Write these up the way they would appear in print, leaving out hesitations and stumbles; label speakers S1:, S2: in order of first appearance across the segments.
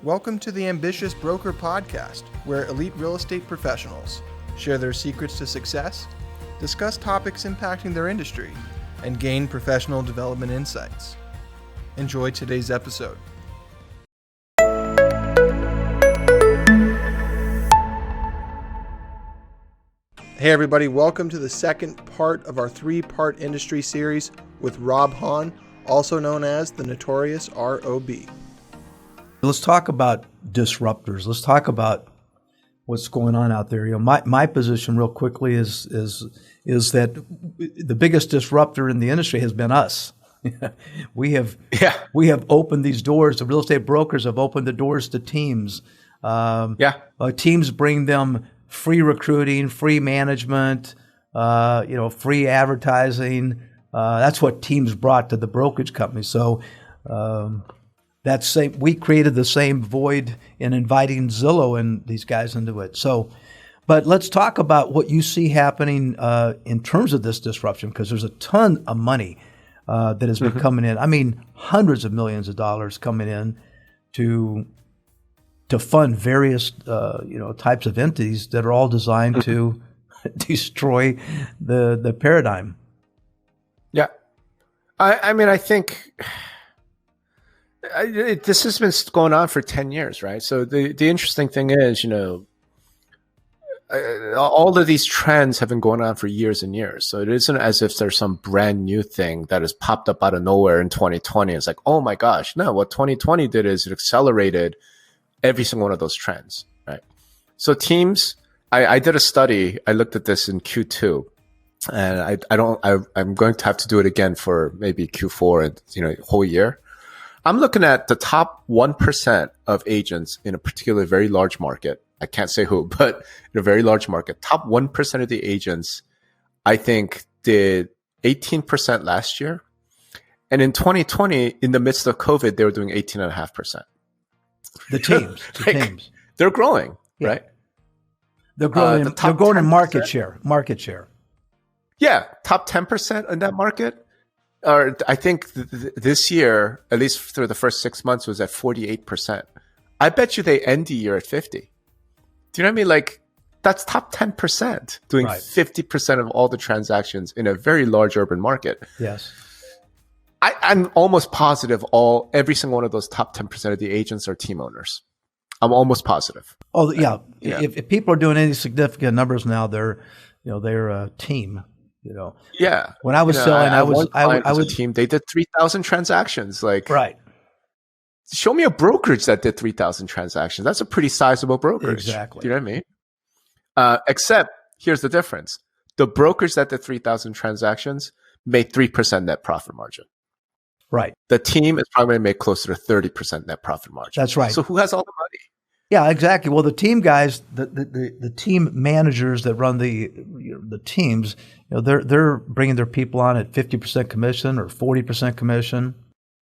S1: Welcome to the Ambitious Broker Podcast, where elite real estate professionals share their secrets to success, discuss topics impacting their industry, and gain professional development insights. Enjoy today's episode. Hey everybody, welcome to the second part of our three-part industry series with Rob Hahn, also known as the Notorious ROB.
S2: Let's talk about disruptors. Let's talk about what's going on out there. You know, my position, real quickly, is that the biggest disruptor in the industry has been us. we have opened these doors. The real estate brokers have opened the doors to teams. Teams bring them free recruiting, free management, free advertising. That's what teams brought to the brokerage company. So. We created the same void in inviting Zillow and these guys into it. So, but let's talk about what you see happening in terms of this disruption, because there's a ton of money that has been coming in. I mean, hundreds of millions of dollars coming in to fund various types of entities that are all designed to destroy the paradigm.
S3: Yeah, I think. This has been going on for 10 years, right? So the interesting thing is, all of these trends have been going on for years and years. So it isn't as if there's some brand new thing that has popped up out of nowhere in 2020. It's like, oh my gosh. No, what 2020 did is it accelerated every single one of those trends, right? So teams, I did a study. I looked at this in Q2, and I'm going to have to do it again for maybe Q4 and, whole year. I'm looking at the top 1% of agents in a particular very large market. I can't say who, but in a very large market, top 1% of the agents, I think, did 18% last year. And in 2020, in the midst of COVID, they were doing 18.5%.
S2: The teams.
S3: They're growing, right?
S2: They're growing. They're growing in market share.
S3: Yeah, top 10% in that market. Or I think this year, at least through the first 6 months, was at 48%. I bet you they end the year at 50. Do you know what I mean? Like, that's top 10% doing 50% of all the transactions in a very large urban market.
S2: Yes.
S3: I'm almost positive every single one of those top 10% of the agents are team owners. I'm almost positive.
S2: Oh yeah. If people are doing any significant numbers now, they're a team.
S3: Yeah.
S2: When I was selling, I was
S3: a team. They did 3,000 transactions.
S2: Right.
S3: Show me a brokerage that did 3,000 transactions. That's a pretty sizable brokerage.
S2: Exactly.
S3: Do you know what I mean? Except here's the difference: the brokerage that did 3,000 transactions made 3% net profit margin.
S2: Right.
S3: The team is probably going to make closer to 30% net profit margin.
S2: That's right.
S3: So who has all the money?
S2: Yeah, exactly. Well, the team guys, the team managers that run the teams, they're bringing their people on at 50% commission or 40% commission,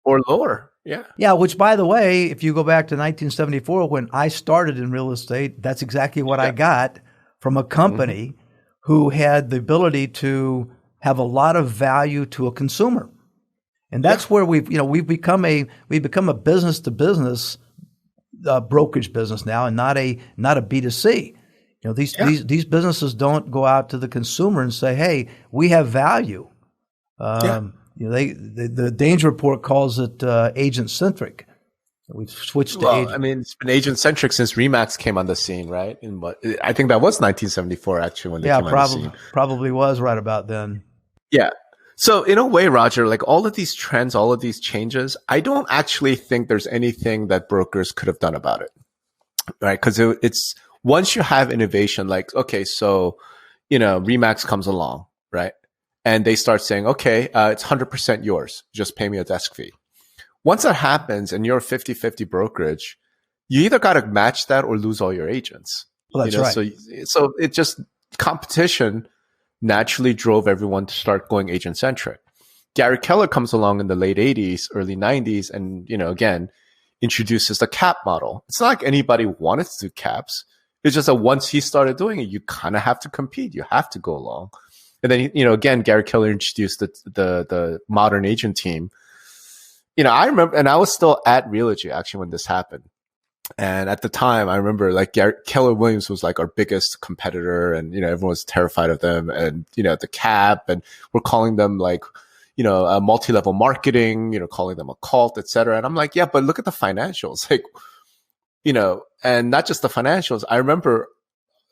S3: or lower. Yeah.
S2: Yeah. Which, by the way, if you go back to 1974 when I started in real estate, that's exactly what I got from a company who had the ability to have a lot of value to a consumer, and that's where we've become a business to business. Brokerage business now, and not a B2C. These businesses don't go out to the consumer and say, "Hey, we have value." The Danger Report calls it agent-centric. We've switched to agent.
S3: I mean, it's been agent-centric since RE/MAX came on the scene, right? I think that was 1974 actually when they came on the scene.
S2: Probably was right about then.
S3: Yeah. So in a way, Roger, like all of these trends, all of these changes, I don't actually think there's anything that brokers could have done about it, right? Because it's once you have innovation, like, okay, so, RE/MAX comes along, right? And they start saying, okay, it's 100% yours. Just pay me a desk fee. Once that happens and you're a 50-50 brokerage, you either got to match that or lose all your agents.
S2: Well, that's right.
S3: So it just competition naturally drove everyone to start going agent-centric. Gary Keller comes along in the late 80s, early 90s, and, again, introduces the cap model. It's not like anybody wanted to do caps. It's just that once he started doing it, you kind of have to compete. You have to go along. And then, again, Gary Keller introduced the modern agent team. I remember, and I was still at Realogy actually when this happened. And at the time, I remember like Keller Williams was like our biggest competitor, and everyone was terrified of them, and the cap, and we're calling them like a multi-level marketing, calling them a cult, etc. And I'm like, yeah, but look at the financials, like and not just the financials. I remember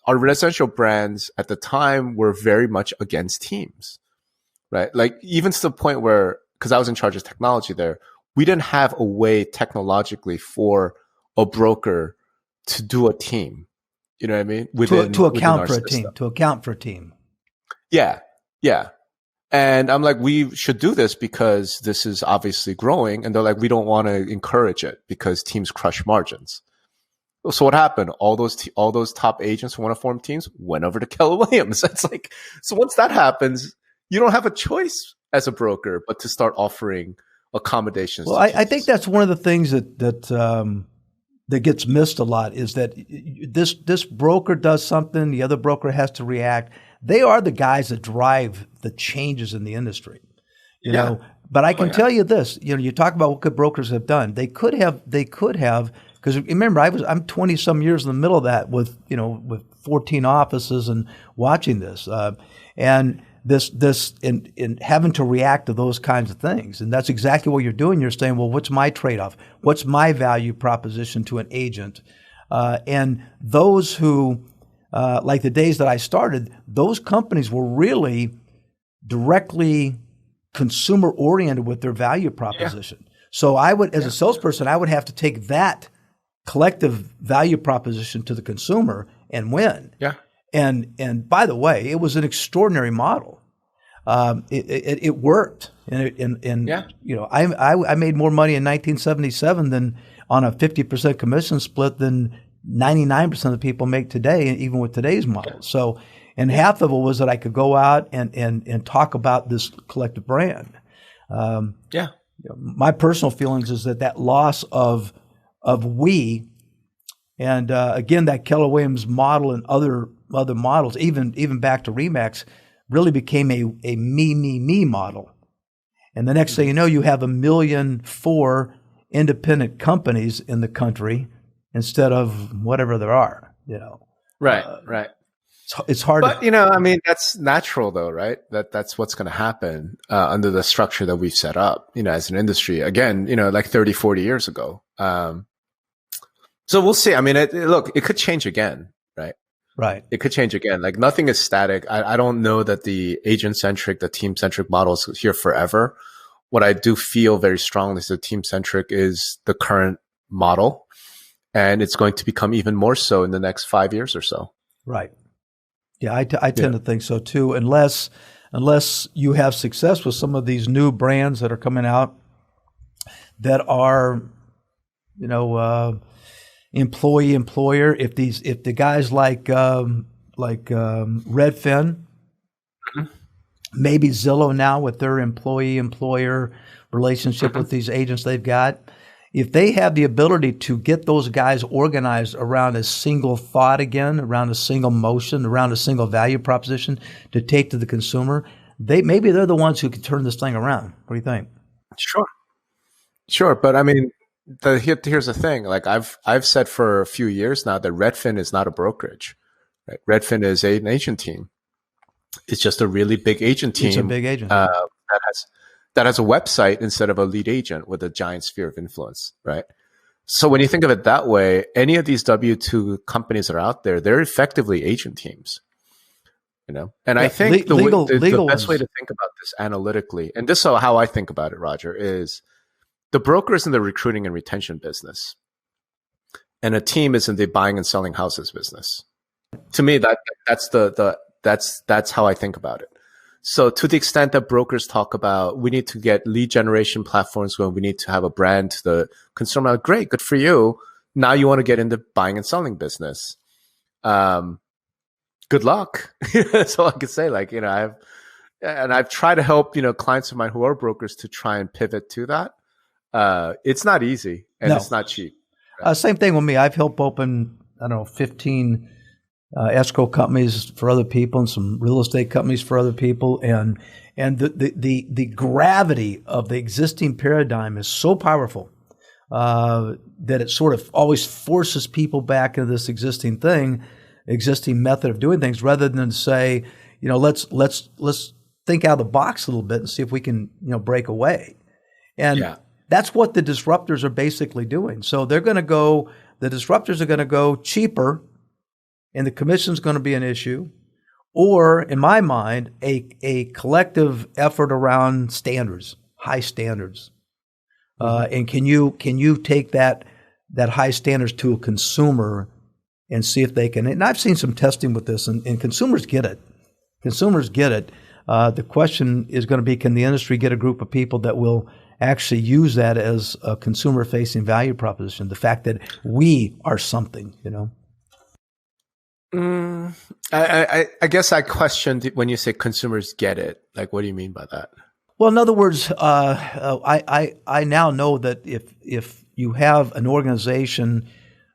S3: our residential brands at the time were very much against teams, right? Like even to the point where, because I was in charge of technology there, we didn't have a way technologically for a broker to do a team. You know what I mean?
S2: To account for a team.
S3: Yeah. Yeah. And I'm like, we should do this because this is obviously growing. And they're like, we don't want to encourage it because teams crush margins. So what happened? All those top agents who want to form teams went over to Keller Williams. It's like, so once that happens, you don't have a choice as a broker, but to start offering accommodations.
S2: Well, I think that's one of the things that gets missed a lot is that this broker does something, the other broker has to react. They are the guys that drive the changes in the industry, you know. But I can tell you this, you talk about what good brokers have done. They could have, because remember, I'm 20 some years in the middle of that with 14 offices and watching this, and this in having to react to those kinds of things. And that's exactly what you're doing. You're saying, well, what's my trade-off? What's my value proposition to an agent? And those who, like the days that I started, those companies were really directly consumer oriented with their value proposition. Yeah. So I would, as a salesperson, I would have to take that collective value proposition to the consumer and win. Yeah. And by the way, it was an extraordinary model. It worked, and I made more money in 1977 than on a 50% commission split than 99% of the people make today, even with today's model. So, and half of it was that I could go out and talk about this collective brand. My personal feelings is that loss of we, and again, that Keller Williams model and other models, even back to Remax, really became a me model. And the next thing you know, you have 1,000,004 independent companies in the country instead of whatever there are,
S3: Right.
S2: It's hard.
S3: But, I mean, that's natural though, right? That's what's going to happen under the structure that we've set up, as an industry. Again, like 30, 40 years ago. So we'll see. I mean, it could change again, right?
S2: Right.
S3: It could change again. Like nothing is static. I don't know that the agent-centric, the team-centric model is here forever. What I do feel very strongly is that team-centric is the current model, and it's going to become even more so in the next 5 years or so.
S2: Right. Yeah, I tend to think so too. Unless you have success with some of these new brands that are coming out that are, employee employer. If the guys like Redfin, maybe Zillow now with their employee employer relationship with these agents they've got, if they have the ability to get those guys organized around a single thought again, around a single motion, around a single value proposition to take to the consumer, maybe they're the ones who can turn this thing around. What do you think?
S3: Sure. But I mean, here's the thing. Like I've said for a few years now that Redfin is not a brokerage. Right? Redfin is an agent team. It's just a really big agent team.
S2: It's a big agent
S3: that has a website instead of a lead agent with a giant sphere of influence, right? So when you think of it that way, any of these W-2 companies that are out there, they're effectively agent teams, And I think the best way to think about this analytically, and this is how I think about it, Roger, is the broker is in the recruiting and retention business, and a team is in the buying and selling houses business. To me, that's how I think about it. So to the extent that brokers talk about, we need to get lead generation platforms going, we need to have a brand to the consumer. Great, good for you. Now you want to get into buying and selling business. Good luck. That's all I can say. Like, I've tried to help, clients of mine who are brokers to try and pivot to that. It's not easy and it's not cheap.
S2: Right? Same thing with me. I've helped open, 15 escrow companies for other people and some real estate companies for other people. And the gravity of the existing paradigm is so powerful that it sort of always forces people back into this existing method of doing things, rather than say, let's think out of the box a little bit and see if we can, break away. And that's what the disruptors are basically doing. So the disruptors are going to go cheaper, and the commission's going to be an issue, or, in my mind, a collective effort around standards, high standards. And can you take that high standards to a consumer and see if they can? And I've seen some testing with this, and consumers get it. Consumers get it. The question is going to be, can the industry get a group of people that will actually use that as a consumer-facing value proposition? The fact that we are something,
S3: I guess I questioned when you say consumers get it. Like, what do you mean by that?
S2: Well, in other words, I now know that if you have an organization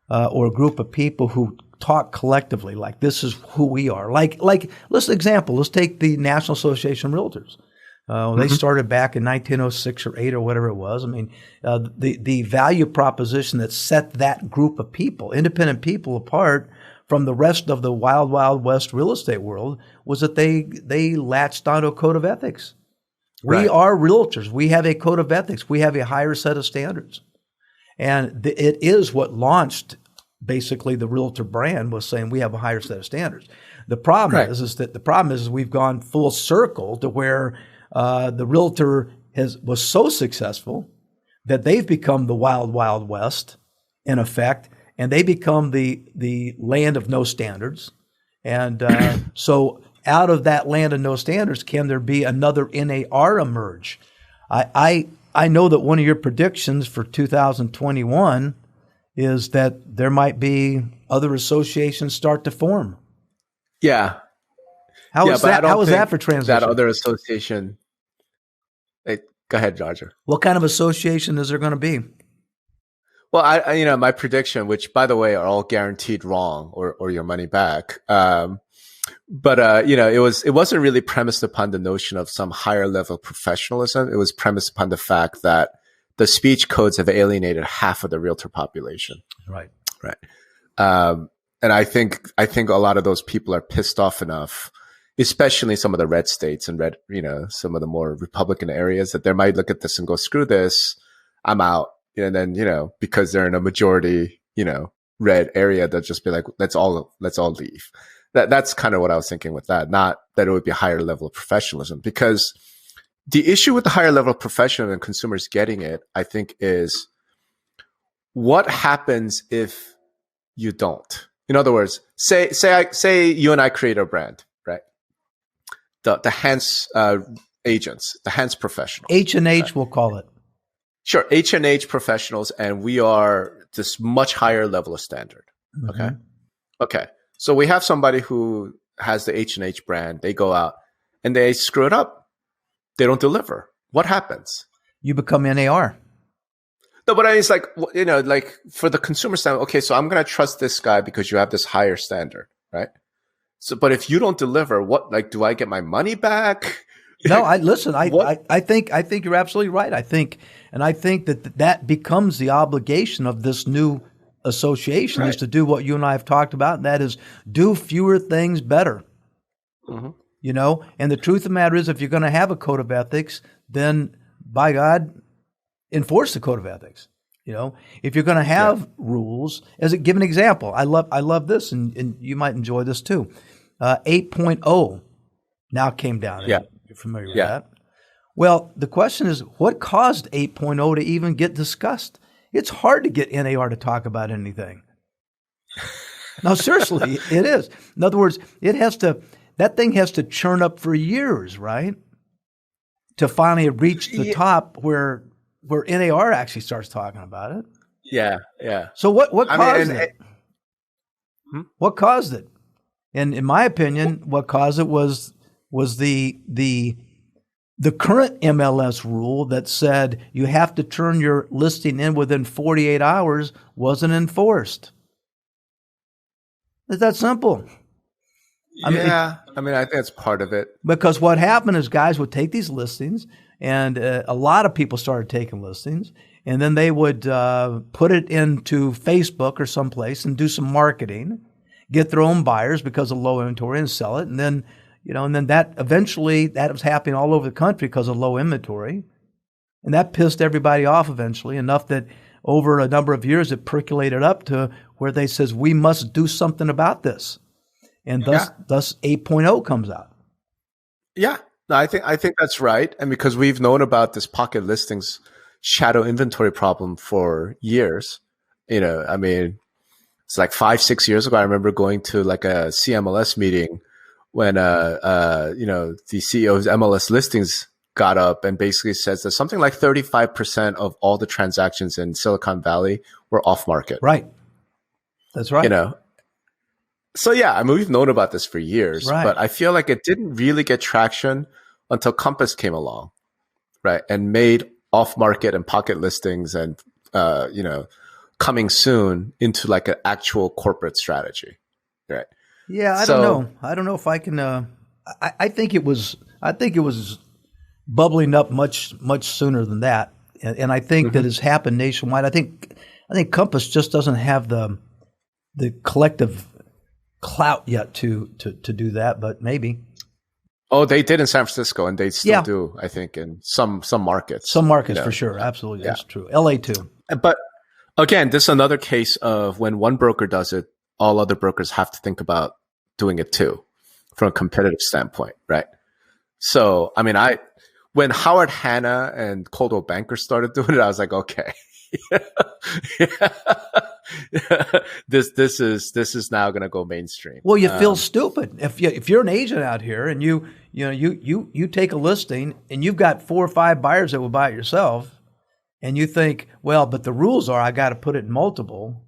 S2: or a group of people who talk collectively, like this is who we are. Like let's take the National Association of Realtors. They started back in 1906 or 8 or whatever it was. I mean, the value proposition that set that group of people, independent people, apart from the rest of the wild, wild west real estate world was that they latched onto a code of ethics. We are realtors. We have a code of ethics. We have a higher set of standards. And it is what launched basically the realtor brand, was saying we have a higher set of standards. The problem is we've gone full circle to where the realtor was so successful that they've become the wild, wild west, in effect, and they become the land of no standards. And so out of that land of no standards, can there be another NAR emerge? I know that one of your predictions for 2021 is that there might be other associations start to form.
S3: Yeah.
S2: How is that for transition?
S3: That other association. Go ahead, Roger.
S2: What kind of association is there going to be?
S3: Well, I my prediction, which by the way are all guaranteed wrong or your money back. But it wasn't really premised upon the notion of some higher level of professionalism. It was premised upon the fact that the speech codes have alienated half of the realtor population.
S2: Right.
S3: And I think a lot of those people are pissed off enough, especially in some of the red states and some of the more Republican areas, that they might look at this and go, screw this, I'm out. And then, because they're in a majority, red area, they'll just be like, let's all leave. That's kind of what I was thinking with that. Not that it would be a higher level of professionalism, because the issue with the higher level of professionalism and consumers getting it, I think, is what happens if you don't? In other words, say you and I create a brand, right? The Hans agents, the Hans professionals.
S2: H&H, we'll call it.
S3: Sure, H&H professionals, and we are this much higher level of standard.
S2: Mm-hmm.
S3: Okay. So we have somebody who has the H&H brand. They go out and they screw it up. They don't deliver. What happens?
S2: You become NAR.
S3: No, but it's like, like for the consumer standpoint, okay, so I'm going to trust this guy because you have this higher standard, right? So, but if you don't deliver, do I get my money back?
S2: No, I think you're absolutely right. I think that becomes the obligation of this new association, is to do what you and I have talked about, and that is do fewer things better. Mm-hmm. And the truth of the matter is, if you're going to have a code of ethics, then by God, enforce the code of ethics. If you're going to have rules, give an example. I love this, and you might enjoy this too. 8.0 now came down.
S3: Yeah.
S2: You're familiar with that. Well, the question is, what caused 8.0 to even get discussed? It's hard to get NAR to talk about anything. No, seriously, it is. In other words, that thing has to churn up for years, right? To finally reach the top where NAR actually starts talking about it.
S3: Yeah.
S2: So what caused it? What caused it? And in my opinion, what caused it was the current MLS rule that said you have to turn your listing in within 48 hours wasn't enforced. It's that simple.
S3: I think that's part of it.
S2: Because what happened is guys would take these listings, and a lot of people started taking listings, and then they would put it into Facebook or someplace and do some marketing, get their own buyers because of low inventory and sell it. And then, and then that eventually that was happening all over the country because of low inventory. And that pissed everybody off eventually, enough that over a number of years it percolated up to where they says, we must do something about this. And thus 8.0 comes out.
S3: Yeah. No, I think that's right. And because we've known about this pocket listings shadow inventory problem for years, it's like 5-6 years ago. I remember going to like a CMLS meeting when, the CEO of MLS listings got up and basically says that something like 35% of all the transactions in Silicon Valley were off market.
S2: Right. That's right.
S3: So yeah, we've known about this for years,
S2: right.
S3: But I feel like it didn't really get traction until Compass came along, right? And made off-market and pocket listings and, coming soon into like an actual corporate strategy, right?
S2: Yeah, I don't know. I don't know if I can, I think it was bubbling up much sooner than that. And I think that has happened nationwide. I think Compass just doesn't have the collective clout yet to do that, but maybe.
S3: Oh, they did in San Francisco, and they still do, I think, in some markets.
S2: Some markets for sure, absolutely, that's true. LA too.
S3: But again, this is another case of when one broker does it, all other brokers have to think about doing it too, from a competitive standpoint, right? So, when Howard Hanna and Coldwell Banker started doing it, I was like, okay. This is now going to go mainstream.
S2: Well, you feel stupid if you're an agent out here and you take a listing and you've got 4 or 5 buyers that will buy it yourself, and you think, well, but the rules are I got to put it in multiple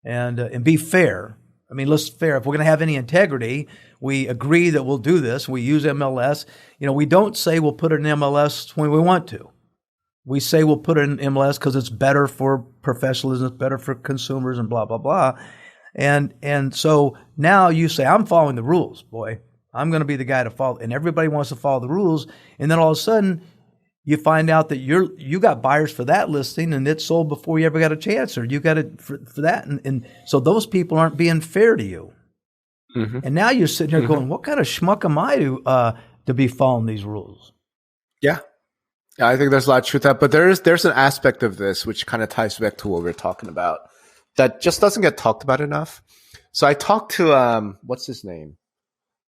S2: and be fair. Let's fair. If we're going to have any integrity, we agree that we'll do this. We use MLS. We don't say we'll put it in MLS when we want to. We say we'll put it in MLS because it's better for professionalism, it's better for consumers, and blah, blah, blah. And so now you say, I'm following the rules, boy. I'm going to be the guy to follow. And everybody wants to follow the rules. And then all of a sudden, you find out that you got buyers for that listing and it sold before you ever got a chance, or you got it for that. And so those people aren't being fair to you. Mm-hmm. And now you're sitting here going, what kind of schmuck am I to be following these rules?
S3: Yeah. I think there's a lot of truth to that, but there's an aspect of this which kind of ties back to what we were talking about that just doesn't get talked about enough. So I talked to what's his name,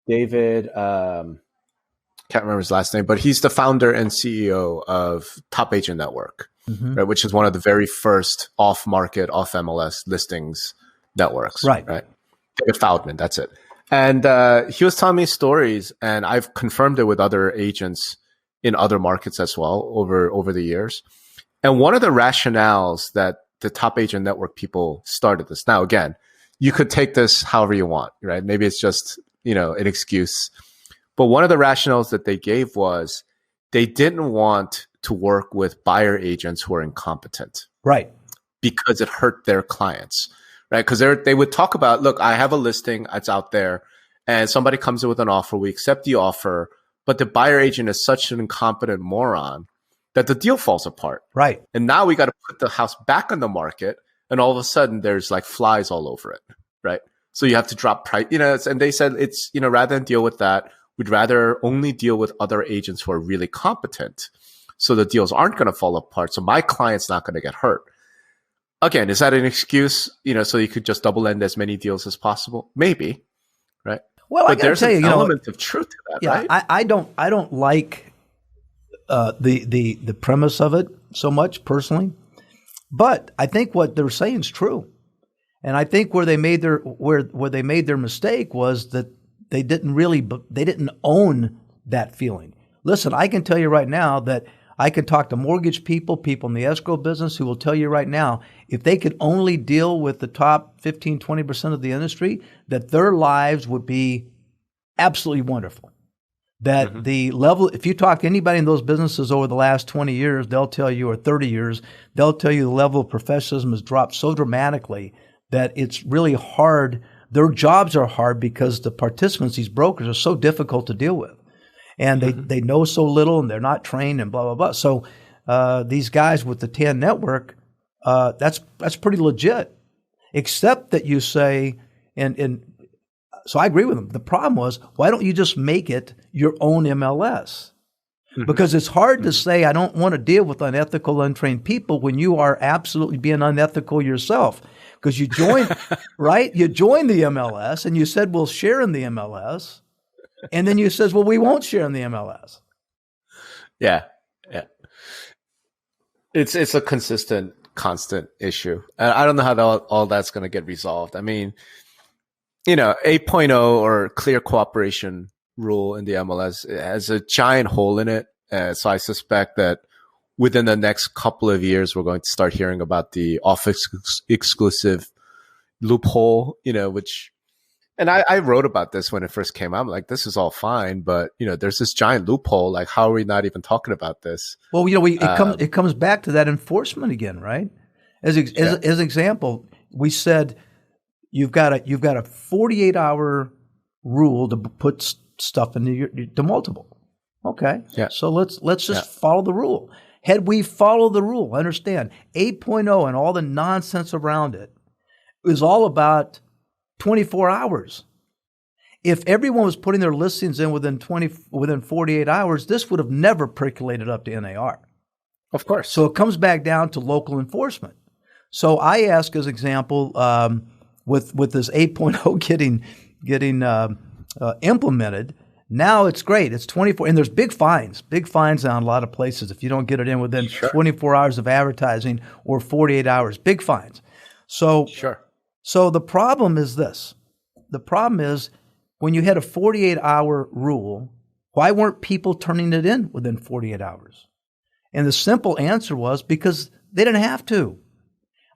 S3: David. Can't remember his last name, but he's the founder and CEO of Top Agent Network, right, which is one of the very first off-market, off-MLS listings networks. Right. David Feldman, that's it. And he was telling me stories, and I've confirmed it with other agents in other markets as well over the years. And one of the rationales that the Top Agent Network people started this. Now, again, you could take this however you want, right? Maybe it's just, an excuse. But one of the rationales that they gave was they didn't want to work with buyer agents who are incompetent.
S2: Right.
S3: Because it hurt their clients, right? Because they would talk about, look, I have a listing, it's out there, and somebody comes in with an offer, we accept the offer, but the buyer agent is such an incompetent moron that the deal falls apart.
S2: Right.
S3: And now we got to put the house back on the market, and all of a sudden there's like flies all over it, right? So you have to drop price, and they said it's, rather than deal with that, we'd rather only deal with other agents who are really competent. So the deals aren't going to fall apart. So my client's not going to get hurt. Again, is that an excuse, so you could just double end as many deals as possible? Maybe, right?
S2: Well,
S3: but
S2: there's
S3: an element of truth to that, right?
S2: I don't like the premise of it so much personally, but I think what they're saying is true, and I think where they made their mistake was that they didn't own that feeling. Listen, I can tell you right now that I can talk to mortgage people in the escrow business who will tell you right now, if they could only deal with the top 15, 20% of the industry, that their lives would be absolutely wonderful. That the level, if you talk to anybody in those businesses over the last 20 years, they'll tell you, or 30 years, they'll tell you the level of professionalism has dropped so dramatically that it's really hard. Their jobs are hard because the participants, these brokers, are so difficult to deal with. And they know so little, and they're not trained, and blah, blah, blah. So these guys with the TAN network, that's pretty legit. Except that you say, and so I agree with them. The problem was, why don't you just make it your own MLS? Because it's hard to say, I don't want to deal with unethical, untrained people when you are absolutely being unethical yourself. Because you joined, right? You joined the MLS and you said, we'll share in the MLS. And then you says, well, we won't share in the MLS.
S3: Yeah. It's a consistent, constant issue. And I don't know how all that's going to get resolved. I mean, 8.0 or clear cooperation rule in the MLS has a giant hole in it. So I suspect that within the next couple of years, we're going to start hearing about the office exclusive loophole, which, and I wrote about this when it first came out. I'm like, this is all fine, but there's this giant loophole. Like, how are we not even talking about this?
S2: Well, it comes back to that enforcement again, right? As example, we said you've got a 48-hour rule to put stuff into the multiple. Okay.
S3: Yeah.
S2: So let's just follow the rule. Had we followed the rule, understand 8.0 and all the nonsense around it is all about 24 hours. If everyone was putting their listings in within 48 hours, this would have never percolated up to NAR.
S3: Of course.
S2: So it comes back down to local enforcement. So I ask as example, with this 8.0 getting implemented, now it's great. It's 24, and there's big fines on a lot of places if you don't get it in within 24 hours of advertising or 48 hours. Big fines. So the problem is this. The problem is when you had a 48-hour rule, why weren't people turning it in within 48 hours? And the simple answer was because they didn't have to.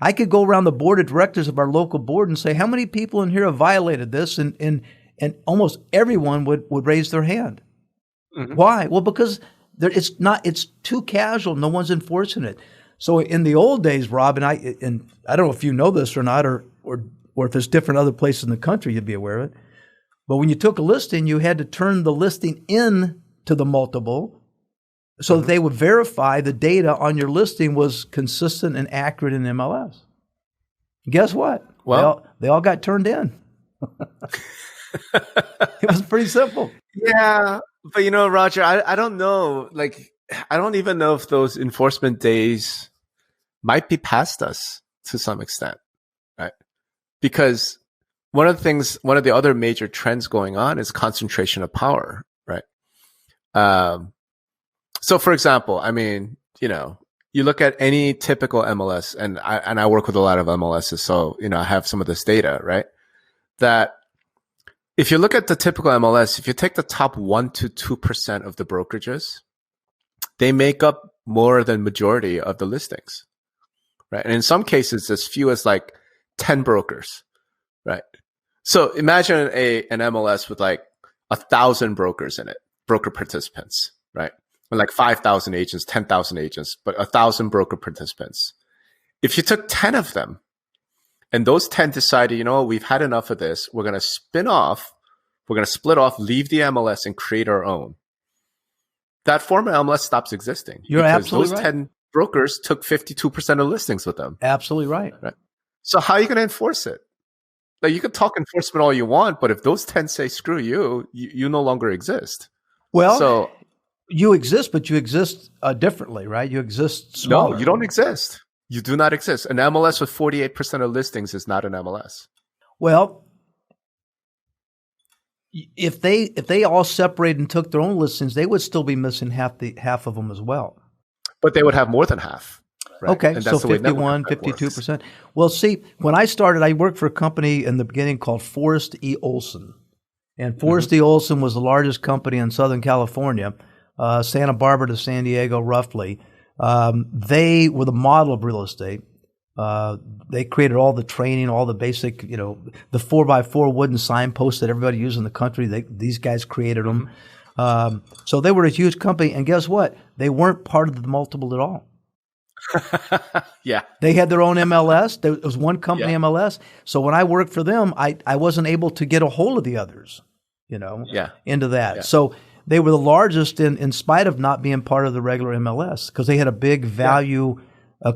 S2: I could go around the board of directors of our local board and say, how many people in here have violated this? And almost everyone would raise their hand. Mm-hmm. Why? Well, because it's too casual. No one's enforcing it. So in the old days, Rob, and I don't know if you know this or not, or if there's different other places in the country, you'd be aware of it. But when you took a listing, you had to turn the listing in to the multiple so that they would verify the data on your listing was consistent and accurate in MLS. Guess what? Well, they all got turned in. It was pretty simple.
S3: Yeah. But Roger, I don't know. Like, I don't even know if those enforcement days might be past us to some extent, right? Because one of the other major trends going on is concentration of power, right? So for example, I mean, you look at any typical MLS, and I work with a lot of MLSs, so, I have some of this data, right? That if you look at the typical MLS, if you take the top 1 to 2% of the brokerages, they make up more than majority of the listings, right? And in some cases, as few as like 10 brokers, right? So imagine an MLS with like 1,000 brokers in it, broker participants, right? Or like 5,000 agents, 10,000 agents, but 1,000 broker participants. If you took 10 of them, and those 10 decided, we've had enough of this. We're going to split off, leave the MLS and create our own. That former MLS stops existing.
S2: You're absolutely
S3: those
S2: right.
S3: 10 brokers took 52% of listings with them.
S2: Absolutely right.
S3: So how are you going to enforce it? Like, you can talk enforcement all you want, but if those 10 say, screw you, you no longer exist.
S2: Well,
S3: so
S2: you exist, but you exist differently, right? You exist smaller.
S3: No, you don't exist. You do not exist. An MLS with 48% of listings is not an MLS.
S2: Well, if they all separated and took their own listings, they would still be missing half of them as well.
S3: But they would have more than half. Right?
S2: Okay, so 51, 52%. Well, see, when I started, I worked for a company in the beginning called Forrest E. Olson. And Forrest E. Olson was the largest company in Southern California, Santa Barbara to San Diego, roughly. They were the model of real estate. They created all the training, all the basic, the 4x4 wooden signposts that everybody used in the country. These guys created them. So they were a huge company. And guess what? They weren't part of the multiple at all.
S3: Yeah.
S2: They had their own MLS. There was one company MLS. So when I worked for them, I wasn't able to get a hold of the others, into that.
S3: Yeah.
S2: So they were the largest in spite of not being part of the regular MLS because they had a big value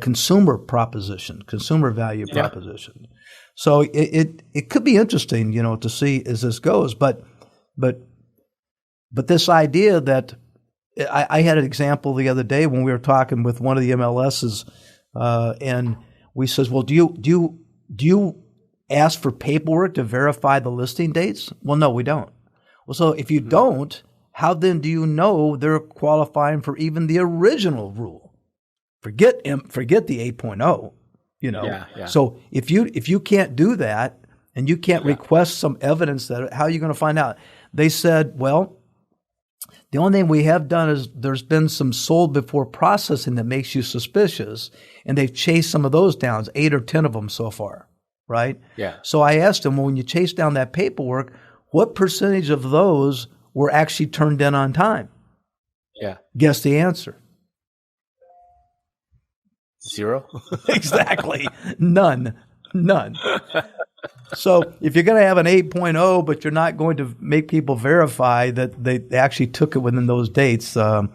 S2: consumer value proposition. So it could be interesting, to see as this goes. But this idea that I had an example the other day when we were talking with one of the MLSs, and we says, well, do you ask for paperwork to verify the listing dates? Well, no, we don't. Well, so if you don't, how then do you know they're qualifying for even the original rule? Forget the 8.0,
S3: Yeah.
S2: So if you can't do that and you can't request some evidence that, how are you going to find out? They said, well, the only thing we have done is there's been some sold before processing that makes you suspicious, and they've chased some of those down, 8 or 10 of them so far, right?
S3: Yeah.
S2: So I asked them, well, when you chase down that paperwork, what percentage of those were actually turned in on time?
S3: Yeah.
S2: Guess the answer.
S3: 0?
S2: Exactly. None. So if you're going to have an 8.0, but you're not going to make people verify that they actually took it within those dates, I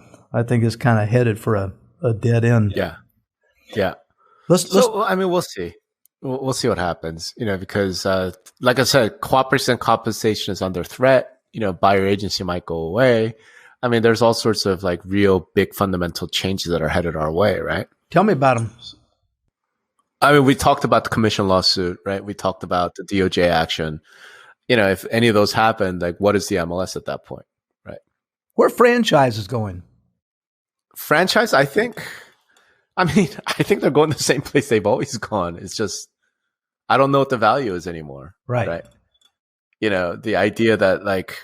S2: think it's kind of headed for a dead end.
S3: Yeah.
S2: We'll
S3: see. We'll see what happens, because like I said, cooperation and compensation is under threat. Buyer agency might go away. I mean, there's all sorts of like real big fundamental changes that are headed our way, right?
S2: Tell me about them.
S3: I mean, we talked about the commission lawsuit, right? We talked about the DOJ action. If any of those happen, like what is the MLS at that point, right?
S2: Where franchise is going?
S3: Franchise, I think they're going the same place they've always gone. It's just, I don't know what the value is anymore.
S2: Right.
S3: The idea that like,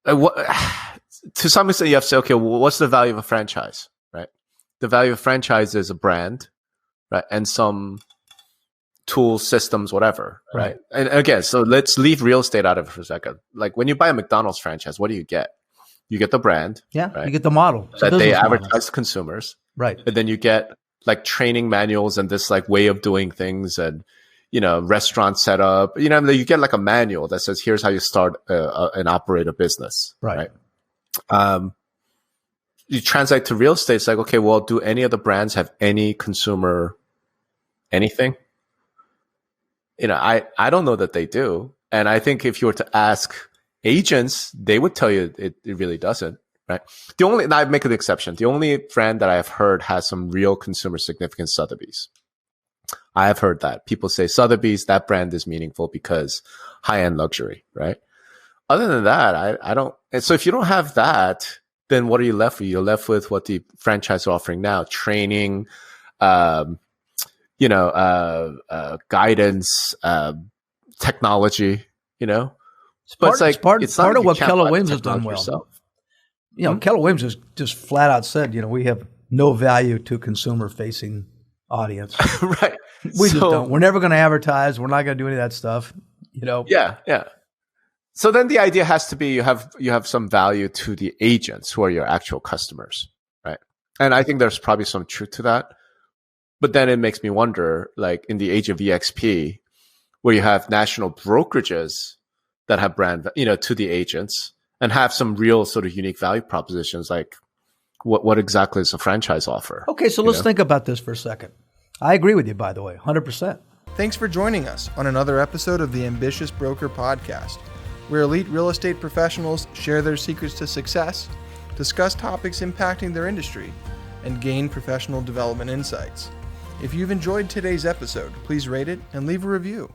S3: to some extent you have to say, okay, well, what's the value of a franchise, right? The value of a franchise is a brand, right? And some tools, systems, whatever, right? And again, so let's leave real estate out of it for a second. Like when you buy a McDonald's franchise, what do you get? You get the brand.
S2: Yeah,
S3: right?
S2: You get the model.
S3: That they advertise to consumers.
S2: Right.
S3: And then you get like training manuals and this like way of doing things and, restaurant setup. You get like a manual that says, here's how you start and operate a business.
S2: Right.
S3: You translate to real estate. It's like, okay, well, do any of the brands have any consumer anything? I don't know that they do. And I think if you were to ask agents, they would tell you it really doesn't, right? I make an exception. The only brand that I have heard has some real consumer significance, Sotheby's. I have heard that. People say Sotheby's, that brand is meaningful because high-end luxury, right? Other than that, I don't. And so if you don't have that, then what are you left with? You're left with what the franchise are offering now: training, guidance, technology.
S2: It's part of what Keller Williams has done well. Keller Williams just flat out said, we have no value to consumer-facing audience.
S3: Right.
S2: We just don't. We're never going to advertise. We're not going to do any of that stuff.
S3: Yeah. So then the idea has to be you have some value to the agents who are your actual customers, right? And I think there's probably some truth to that. But then it makes me wonder, like in the age of EXP, where you have national brokerages that have brand, to the agents and have some real sort of unique value propositions, like what exactly is a franchise offer?
S2: Okay, so let's think about this for a second. I agree with you, by the way, 100%.
S1: Thanks for joining us on another episode of the Ambitious Broker Podcast, where elite real estate professionals share their secrets to success, discuss topics impacting their industry, and gain professional development insights. If you've enjoyed today's episode, please rate it and leave a review.